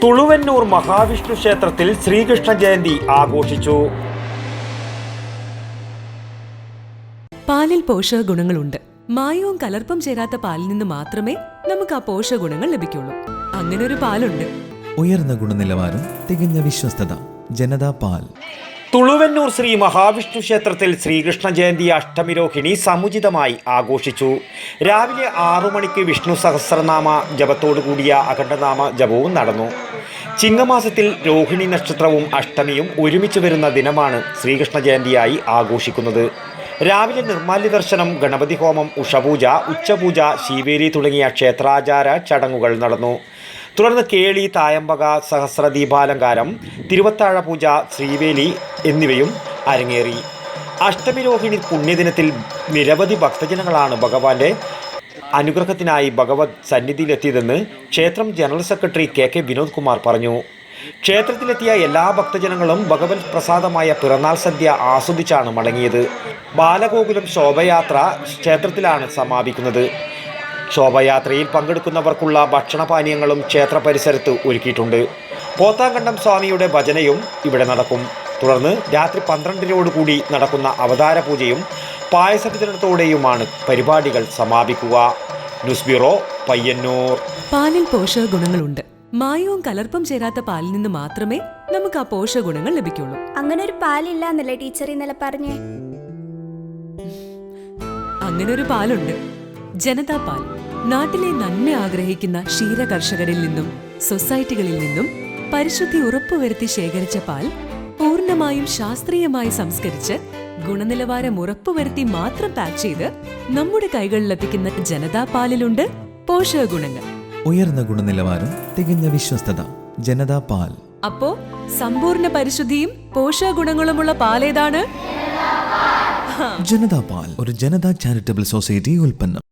തുളുവന്നൂർ മഹാവിഷ്ണു ക്ഷേത്രത്തിൽ ശ്രീകൃഷ്ണ ജയന്തി ആഘോഷിച്ചു. പാലിൽ പോഷക ഗുണങ്ങളുണ്ട്. മായവും കലർപ്പും ചേരാത്ത പാലിൽ നിന്ന് മാത്രമേ നമുക്ക് ആ പോഷക ഗുണങ്ങൾ ലഭിക്കുള്ളൂ. അങ്ങനെ ഒരു പാലുണ്ട്. ഉയർന്ന ഗുണനിലവാരം, തികഞ്ഞ വിശ്വസ്തത. ജനതാ പാൽ. തുളുവന്നൂർ ശ്രീ മഹാവിഷ്ണു ക്ഷേത്രത്തിൽ ശ്രീകൃഷ്ണ ജയന്തി അഷ്ടമിരോഹിണി സമുചിതമായി ആഘോഷിച്ചു. രാവിലെ 6 മണിക്ക് വിഷ്ണു സഹസ്രനാമ ജപത്തോടുകൂടിയ അഖണ്ഡനാമ ജപവും നടന്നു. ചിങ്ങമാസത്തിൽ രോഹിണി നക്ഷത്രവും അഷ്ടമിയും ഒരുമിച്ച് വരുന്ന ദിനമാണ് ശ്രീകൃഷ്ണ ജയന്തിയായി ആഘോഷിക്കുന്നത്. രാവിലെ നിർമാല്യ ദർശനം, ഗണപതി ഹോമം, ഉഷപൂജ, ഉച്ചപൂജ, ശീവേലി തുടങ്ങിയ ക്ഷേത്രാചാര ചടങ്ങുകൾ നടന്നു. തുടർന്ന് കേളി, തായമ്പക, സഹസ്രദീപാലങ്കാരം, തിരുവത്താഴ പൂജ, ശ്രീവേലി എന്നിവയും അരങ്ങേറി. അഷ്ടമി രോഹിണി പുണ്യദിനത്തിൽ നിരവധി ഭക്തജനങ്ങളാണ് ഭഗവാന്റെ അനുഗ്രഹത്തിനായി ഭഗവത് സന്നിധിയിലെത്തിയതെന്ന് ക്ഷേത്രം general secretary K Vinod Kumar പറഞ്ഞു. ക്ഷേത്രത്തിലെത്തിയ എല്ലാ ഭക്തജനങ്ങളും ഭഗവത് പ്രസാദമായ പിറന്നാൾ സദ്യ ആസ്വദിച്ചാണ് മടങ്ങിയത്. ബാലഗോകുലം ശോഭയാത്ര ക്ഷേത്രത്തിലാണ് സമാപിക്കുന്നത്. ശോഭയാത്രയിൽ പങ്കെടുക്കുന്നവർക്കുള്ള ഭക്ഷണപാനീയങ്ങളും ക്ഷേത്ര പരിസരത്ത് ഒരുക്കിയിട്ടുണ്ട്. പോത്താങ്കണ്ടം സ്വാമിയുടെ ഭജനയും ഇവിടെ നടക്കും. തുടർന്ന് രാത്രി 12 നടക്കുന്ന അവതാര പൂജയും പായസ വിതരണത്തോടെയുമാണ് പരിപാടികൾ സമാപിക്കുക. News bureau, Payyanur. പാലിൽ പോഷക ഗുണങ്ങളുണ്ട്. മായവും കലർപ്പും ചേരാത്ത പാലിൽ നിന്ന് മാത്രമേ നമുക്ക് ആ പോഷക ഗുണങ്ങൾ ലഭിക്കുള്ളൂ. അങ്ങനെ ഒരു പാലില്ല എന്നല്ലേ ടീച്ചർ ഇന്നലെ പറഞ്ഞേ? അങ്ങനെ ഒരു പാലുണ്ട്. ജനതാ പാൽ. നാട്ടിലെ നന്മ ആഗ്രഹിക്കുന്ന ക്ഷീര കർഷകരിൽ നിന്നും സൊസൈറ്റികളിൽ നിന്നും പരിശുദ്ധി ഉറപ്പുവരുത്തി ശേഖരിച്ച പാൽ പൂർണ്ണമായും ശാസ്ത്രീയമായി സംസ്കരിച്ച് ഗുണനിലവാരം ഉറപ്പുവരുത്തി മാത്രം പാക്ക് ചെയ്ത് നമ്മുടെ കൈകളിലെത്തിക്കുന്ന ജനതാ പാലിലുണ്ട് പോഷക ഗുണങ്ങൾ. ഉയർന്ന ഗുണനിലവാരം, തികഞ്ഞ വിശ്വസ്തത. ജനതാ പാൽ. അപ്പോ സമ്പൂർണ്ണ പരിശുദ്ധിയും പോഷക ഗുണങ്ങളുമുള്ള പാലേതാണ്? ജനതാ പാൽ ഒരു ജനതാ ചാരിറ്റബിൾ സൊസൈറ്റി ഉൽപ്പന്നം.